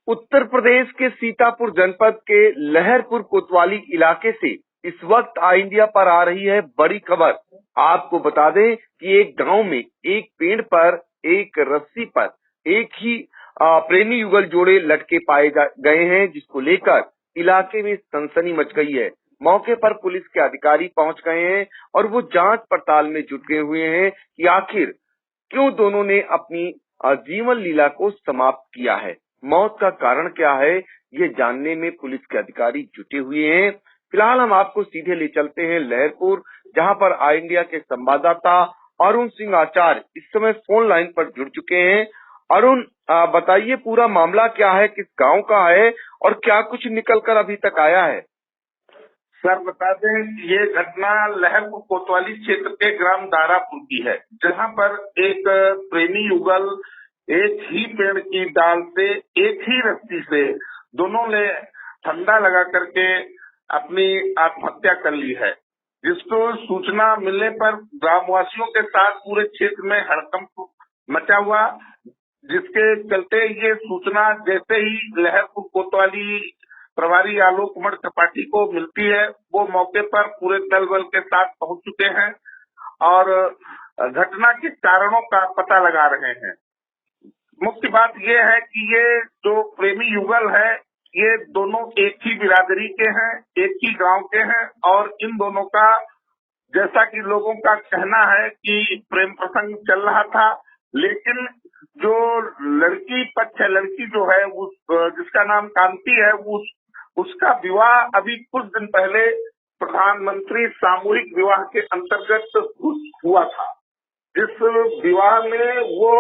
उत्तर प्रदेश के सीतापुर जनपद के लहरपुर कोतवाली इलाके से इस वक्त आई इंडिया पर आ रही है बड़ी खबर। आपको बता दें कि एक गांव में एक पेड़ पर एक रस्सी पर एक ही प्रेमी युगल जोड़े लटके पाए गए हैं, जिसको लेकर इलाके में सनसनी मच गई है। मौके पर पुलिस के अधिकारी पहुंच गए हैं और वो जांच पड़ताल में जुटे हुए हैं कि आखिर क्यों दोनों ने अपनी जीवन लीला को समाप्त किया है। मौत का कारण क्या है, ये जानने में पुलिस के अधिकारी जुटे हुए हैं। फिलहाल हम आपको सीधे ले चलते हैं लहरपुर, जहां पर आई इंडिया के संवाददाता अरुण सिंह आचार्य इस समय फोन लाइन पर जुड़ चुके हैं। अरुण, बताइए पूरा मामला क्या है, किस गांव का है और क्या कुछ निकल कर अभी तक आया है? सर बता दें, ये घटना लहरपुर कोतवाली क्षेत्र के ग्राम दारापुर की है, जहां पर एक प्रेमी युगल एक ही पेड़ की डाल से एक ही रस्सी से दोनों ने फंदा लगा करके अपनी आत्महत्या कर ली है। जिसको सूचना मिलने पर ग्रामवासियों के साथ पूरे क्षेत्र में हड़कंप मचा हुआ, जिसके चलते ये सूचना जैसे ही लहरपुर कोतवाली प्रभारी आलोक कुमार त्रिपाठी को मिलती है, वो मौके पर पूरे दल बल के साथ पहुंच चुके हैं और घटना के कारणों का पता लगा रहे हैं। मुख्य बात ये है कि ये जो प्रेमी युगल है, ये दोनों एक ही बिरादरी के हैं, एक ही गांव के हैं और इन दोनों का, जैसा कि लोगों का कहना है कि प्रेम प्रसंग चल रहा था, लेकिन जो लड़की पक्ष है, लड़की जो है उस जिसका नाम कांति है, उसका विवाह अभी कुछ दिन पहले प्रधानमंत्री सामूहिक विवाह के अंतर्गत हुआ था। इस विवाह में वो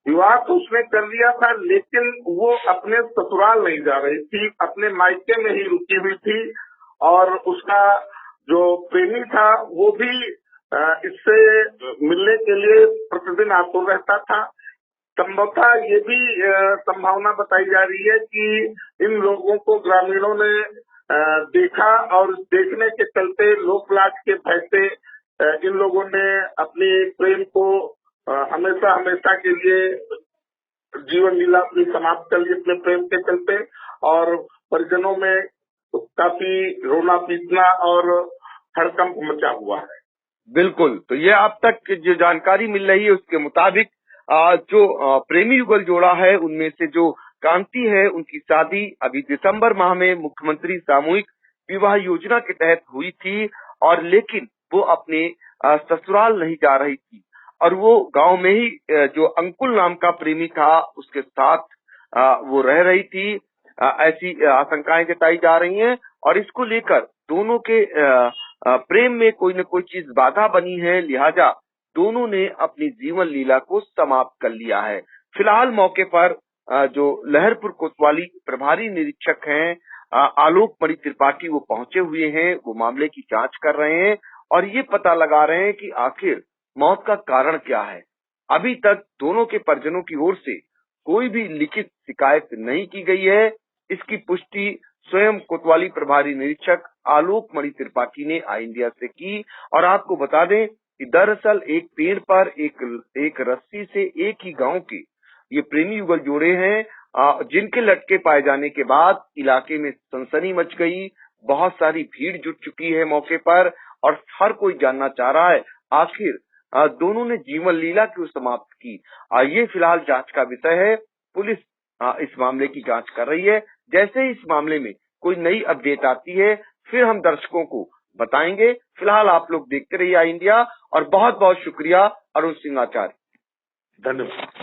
विवाह तो उसने कर लिया था, लेकिन वो अपने ससुराल नहीं जा रही थी, अपने मायके में ही रुकी हुई थी और उसका जो प्रेमी था वो भी इससे मिलने के लिए प्रतिदिन आतुर रहता था। संभवतः ये भी संभावना बताई जा रही है कि इन लोगों को ग्रामीणों ने देखा और देखने के चलते लोकलाज के भय से इन लोगों ने अपने प्रेम को हमेशा हमेशा के लिए जीवन लीला अपनी समाप्त कर ली अपने प्रेम के चलते, और परिजनों में काफी रोना पीटना और हड़कंप मचा हुआ है। बिल्कुल, तो ये अब तक जो जानकारी मिल रही है उसके मुताबिक जो प्रेमी युगल जोड़ा है, उनमें से जो कांति है, उनकी शादी अभी दिसंबर माह में मुख्यमंत्री सामूहिक विवाह योजना के तहत हुई थी और लेकिन वो अपने ससुराल नहीं जा रही थी और वो गांव में ही जो अंकुल नाम का प्रेमी था उसके साथ वो रह रही थी। ऐसी आशंकाएं जताई जा रही हैं और इसको लेकर दोनों के प्रेम में कोई न कोई चीज बाधा बनी है, लिहाजा दोनों ने अपनी जीवन लीला को समाप्त कर लिया है। फिलहाल मौके पर जो लहरपुर कोतवाली प्रभारी निरीक्षक हैं आलोक मणि त्रिपाठी, वो पहुंचे हुए हैं, वो मामले की जांच कर रहे हैं और ये पता लगा रहे हैं कि आखिर मौत का कारण क्या है। अभी तक दोनों के परिजनों की ओर से कोई भी लिखित शिकायत नहीं की गई है। इसकी पुष्टि स्वयं कोतवाली प्रभारी निरीक्षक आलोक मणि त्रिपाठी ने आई इंडिया से की और आपको बता दें कि दरअसल एक पेड़ पर एक रस्सी से एक ही गांव के ये प्रेमी युगल जोड़े हैं, जिनके लटके पाए जाने के बाद इलाके में सनसनी मच गई। बहुत सारी भीड़ जुट चुकी है मौके पर और हर कोई जानना चाह रहा है आखिर दोनों ने जीवन लीला क्यों समाप्त की। ये फिलहाल जांच का विषय है। पुलिस इस मामले की जांच कर रही है। जैसे ही इस मामले में कोई नई अपडेट आती है फिर हम दर्शकों को बताएंगे। फिलहाल आप लोग देखते रहिए आई इंडिया और बहुत बहुत शुक्रिया अरुण सिंह आचार्य। धन्यवाद।